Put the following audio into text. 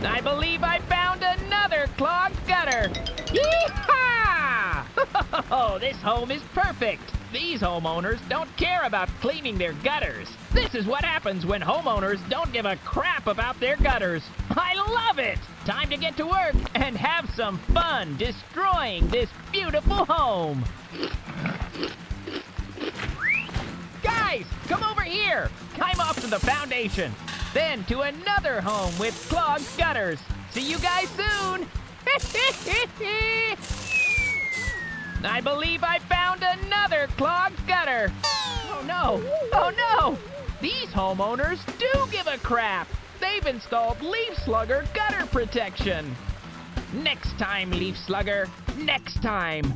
I believe I found another clogged gutter. Yee-haw! Oh, this home is perfect. These homeowners don't care about cleaning their gutters. This is what happens when homeowners don't give a crap about their gutters. I love it! Time to get to work and have some fun destroying this beautiful home. Guys, come over here. Climb off to the foundation. Then to another home with clogged gutters. See you guys soon. I believe I found another clogged gutter. Oh no, oh no. These homeowners do give a crap. They've installed Leaf Slugger gutter protection. Next time, Leaf Slugger, next time.